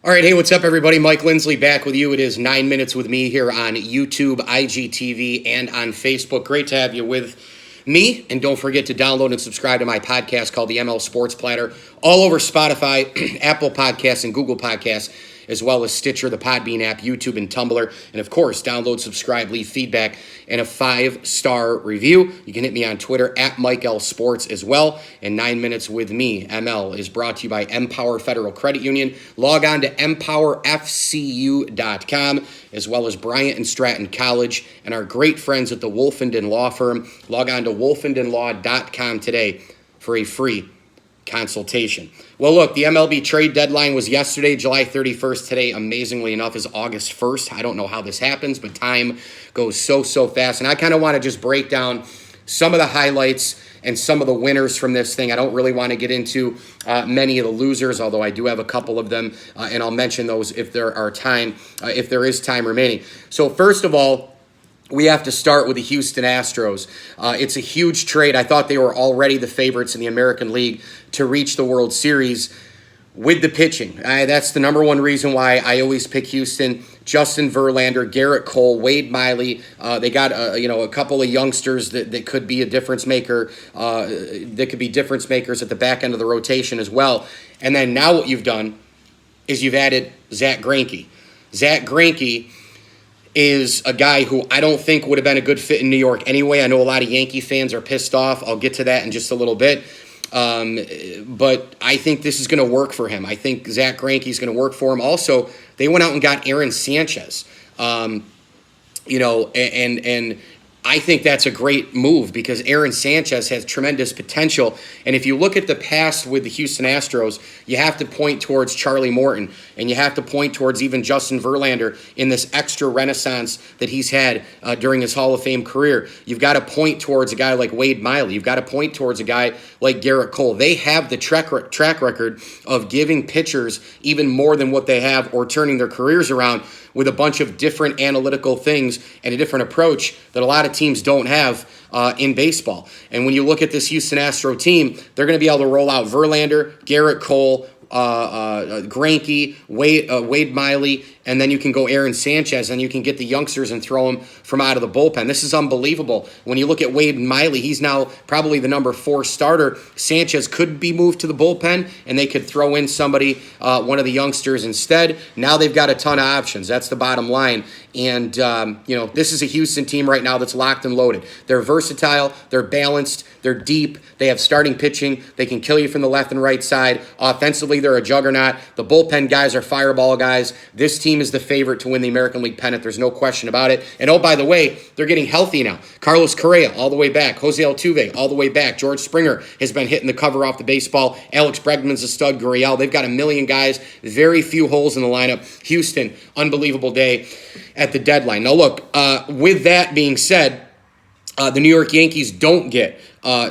All right, hey, what's up, everybody? Mike Lindsley back with you. It is 9 Minutes with me here on YouTube, IGTV, and on Facebook. Great to have you with me. And don't forget to download and subscribe to my podcast called the ML Sports Platter, all over Spotify, Apple Podcasts, and Google Podcasts, as well as Stitcher, the Podbean app, YouTube, and Tumblr. And of course, download, subscribe, leave feedback, and a 5-star review. You can hit me on Twitter at Mike L Sports as well. And 9 Minutes with me, ML, is brought to you by Empower Federal Credit Union. Log on to empowerfcu.com, as well as Bryant and Stratton College and our great friends at the Wolfenden Law Firm. Log on to wolfendenlaw.com today for a free consultation. Well, look, the MLB Trade Deadline was yesterday, July 31st. Today, amazingly enough, is August 1st. I don't know how this happens, but time goes so fast. And I kind of want to just break down some of the highlights and some of the winners from this thing. I don't really want to get into many of the losers, although I do have a couple of them, and I'll mention those if there is time remaining. So first of all, we have to start with the Houston Astros. It's a huge trade. I thought they were already the favorites in the American League to reach the World Series with the pitching. That's the number one reason why I always pick Houston. Justin Verlander, Garrett Cole, Wade Miley. They got a couple of youngsters that could be a difference maker. That could be difference makers at the back end of the rotation as well. And then now what you've done is you've added Zack Greinke. Zack Greinke is a guy who I don't think would have been a good fit in New York anyway. I know a lot of Yankee fans are pissed off. I'll get to that in just a little bit. But I think this is going to work for him. I think Zack Greinke is going to work for him. Also, they went out and got Aaron Sanchez. And I think that's a great move because Aaron Sanchez has tremendous potential. And if you look at the past with the Houston Astros, you have to point towards Charlie Morton, and you have to point towards even Justin Verlander in this extra renaissance that he's had during his Hall of Fame career. You've got to point towards a guy like Wade Miley. You've got to point towards a guy like Garrett Cole. They have the track record of giving pitchers even more than what they have or turning their careers around with a bunch of different analytical things and a different approach that a lot of teams don't have in baseball. And when you look at this Houston Astro team, they're going to be able to roll out Verlander, Garrett Cole, Greinke, Wade Miley, and then you can go Aaron Sanchez, and you can get the youngsters and throw them from out of the bullpen. This is unbelievable. When you look at Wade Miley, he's now probably the number 4 starter. Sanchez could be moved to the bullpen, and they could throw in somebody, one of the youngsters instead. Now they've got a ton of options. That's the bottom line. And, this is a Houston team right now that's locked and loaded. They're versatile. They're balanced. They're deep. They have starting pitching. They can kill you from the left and right side. Offensively, they're a juggernaut. The bullpen guys are fireball guys. This team is the favorite to win the American League pennant. There's no question about it. And oh, by the way, they're getting healthy now. Carlos Correa, all the way back. Jose Altuve, all the way back. George Springer has been hitting the cover off the baseball. Alex Bregman's a stud. Gurriel. They've got a million guys. Very few holes in the lineup. Houston, unbelievable day at the deadline. Now, look, with that being said, the New York Yankees don't get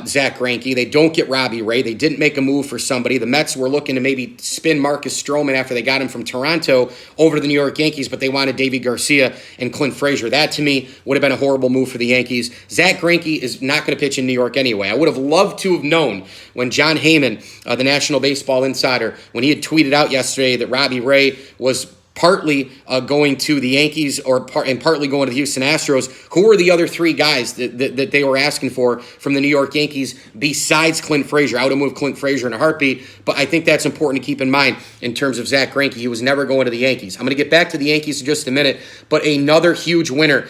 Zack Greinke. They don't get Robbie Ray. They didn't make a move for somebody. The Mets were looking to maybe spin Marcus Stroman after they got him from Toronto over to the New York Yankees, but they wanted Davy Garcia and Clint Frazier. That, to me, would have been a horrible move for the Yankees. Zack Greinke is not going to pitch in New York anyway. I would have loved to have known when John Heyman, the National Baseball Insider, when he had tweeted out yesterday that Robbie Ray was partly going to the Yankees and partly going to the Houston Astros. Who were the other 3 guys that they were asking for from the New York Yankees besides Clint Frazier? I would have moved Clint Frazier in a heartbeat, but I think that's important to keep in mind in terms of Zack Greinke. He was never going to the Yankees. I'm going to get back to the Yankees in just a minute, but another huge winner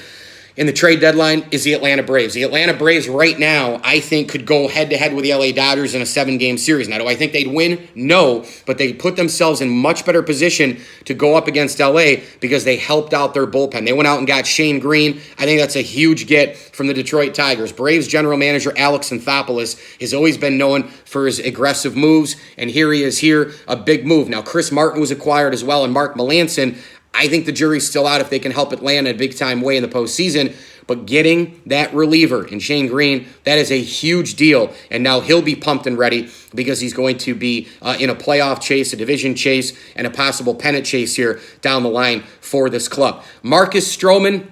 in the trade deadline is the Atlanta Braves. The Atlanta Braves right now, I think, could go head-to-head with the LA Dodgers in a 7-game series. Now, do I think they'd win? No, but they put themselves in much better position to go up against LA because they helped out their bullpen. They went out and got Shane Green. I think that's a huge get from the Detroit Tigers. Braves general manager Alex Anthopoulos has always been known for his aggressive moves, and here he is here, a big move. Now, Chris Martin was acquired as well, and Mark Melancon. I think the jury's still out if they can help Atlanta in a big-time way in the postseason. But getting that reliever in Shane Green, that is a huge deal. And now he'll be pumped and ready because he's going to be in a playoff chase, a division chase, and a possible pennant chase here down the line for this club. Marcus Stroman,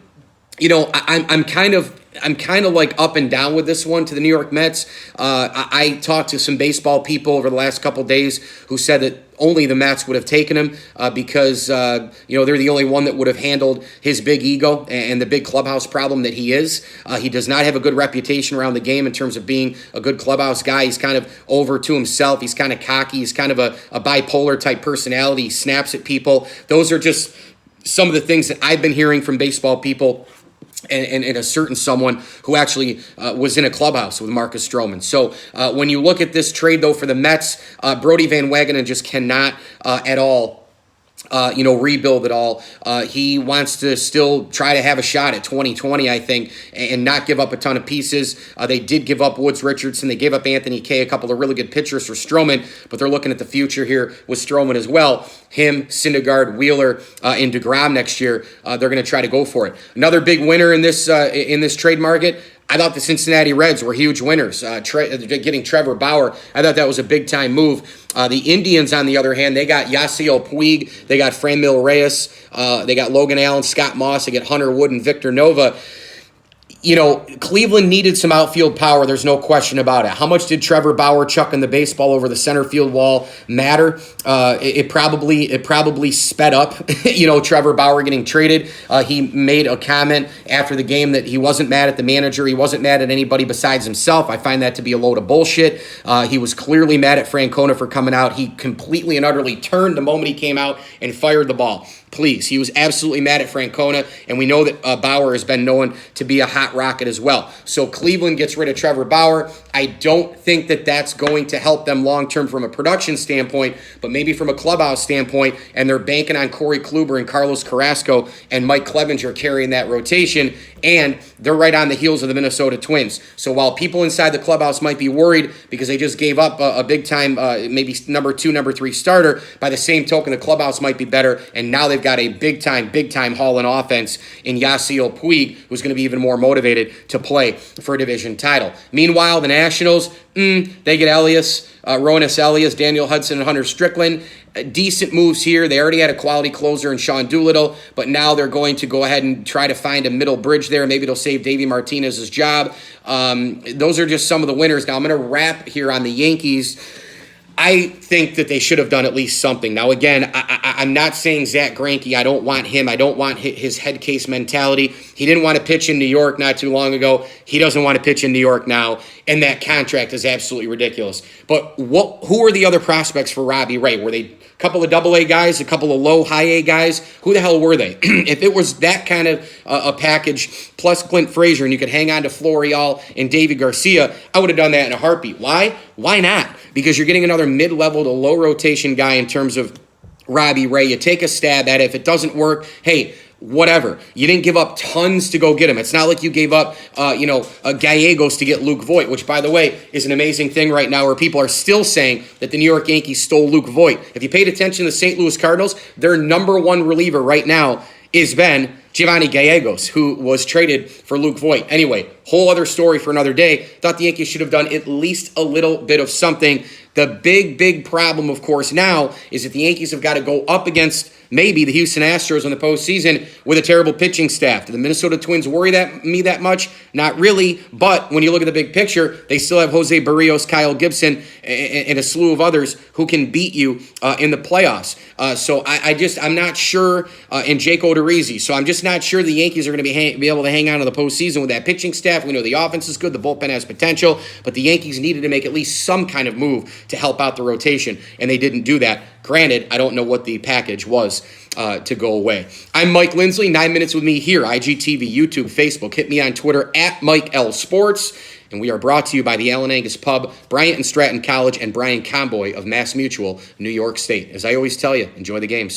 I'm kind of like up and down with this one to the New York Mets. I talked to some baseball people over the last couple days who said that only the Mets would have taken him because, they're the only one that would have handled his big ego and the big clubhouse problem that he is. He does not have a good reputation around the game in terms of being a good clubhouse guy. He's kind of over to himself. He's kind of cocky. He's kind of a bipolar type personality. He snaps at people. Those are just some of the things that I've been hearing from baseball people and a certain someone who actually was in a clubhouse with Marcus Stroman. So when you look at this trade, though, for the Mets, Brodie Van Wagenen just cannot at all rebuild it all. He wants to still try to have a shot at 2020, I think, and not give up a ton of pieces. They did give up Woods Richardson. They gave up Anthony Kay, a couple of really good pitchers for Stroman, but they're looking at the future here with Stroman as well. Him, Syndergaard, Wheeler, and DeGrom next year, they're going to try to go for it. Another big winner in this trade market, I thought the Cincinnati Reds were huge winners. Getting Trevor Bauer, I thought that was a big-time move. The Indians, on the other hand, they got Yasiel Puig, they got Franmil Reyes, they got Logan Allen, Scott Moss, they got Hunter Wood and Victor Nova. Cleveland needed some outfield power. There's no question about it. How much did Trevor Bauer chucking the baseball over the center field wall matter? It probably sped up, Trevor Bauer getting traded. He made a comment after the game that he wasn't mad at the manager. He wasn't mad at anybody besides himself. I find that to be a load of bullshit. He was clearly mad at Francona for coming out. He completely and utterly turned the moment he came out and fired the ball. Please. He was absolutely mad at Francona, and we know that Bauer has been known to be a hot rocket as well. So Cleveland gets rid of Trevor Bauer. I don't think that that's going to help them long-term from a production standpoint, but maybe from a clubhouse standpoint, and they're banking on Corey Kluber and Carlos Carrasco and Mike Clevenger carrying that rotation, and they're right on the heels of the Minnesota Twins. So while people inside the clubhouse might be worried because they just gave up a big-time, maybe number 2, number 3 starter, by the same token, the clubhouse might be better, and now they've got a big-time haul in offense in Yasiel Puig, who's going to be even more motivated to play for a division title. Meanwhile, the Nationals, they get Rowanus Elias, Daniel Hudson, and Hunter Strickland. Decent moves here. They already had a quality closer in Sean Doolittle, but now they're going to go ahead and try to find a middle bridge there. Maybe it'll save Davey Martinez's job. Those are just some of the winners. Now I'm going to wrap here on the Yankees. I think that they should have done at least something. Now, again, I'm not saying Zach Greinke. I don't want him. I don't want his head case mentality. He didn't want to pitch in New York not too long ago. He doesn't want to pitch in New York now, and that contract is absolutely ridiculous. But who are the other prospects for Robbie Ray? Were they a couple of double-A guys, a couple of low, high-A guys? Who the hell were they? If it was that kind of a package, plus Clint Frazier, and you could hang on to Florial and Davy Garcia, I would have done that in a heartbeat. Why? Why not? Because you're getting another mid-level to low-rotation guy in terms of Robbie Ray. You take a stab at it. If it doesn't work, hey, whatever. You didn't give up tons to go get him. It's not like you gave up, Gallegos to get Luke Voit, which, by the way, is an amazing thing right now where people are still saying that the New York Yankees stole Luke Voit. If you paid attention to the St. Louis Cardinals, their number one reliever right now is Giovanni Gallegos, who was traded for Luke Voit. Anyway, whole other story for another day. Thought the Yankees should have done at least a little bit of something. The big problem, of course, now is that the Yankees have got to go up against maybe the Houston Astros in the postseason with a terrible pitching staff. Do the Minnesota Twins worry me that much? Not really, but when you look at the big picture, they still have Jose Barrios, Kyle Gibson, and a slew of others who can beat you in the playoffs. So I'm not sure, and Jake Odorizzi. So I'm just not sure the Yankees are going to be able to hang on to the postseason with that pitching staff. We know the offense is good, the bullpen has potential, but the Yankees needed to make at least some kind of move to help out the rotation, and they didn't do that. Granted, I don't know what the package was to go away. I'm Mike Lindsley, 9 Minutes with me here, IGTV, YouTube, Facebook. Hit me on Twitter at Mike L Sports. And we are brought to you by the Allen Angus Pub, Bryant and Stratton College, and Brian Comboy of Mass Mutual, New York State. As I always tell you, enjoy the games.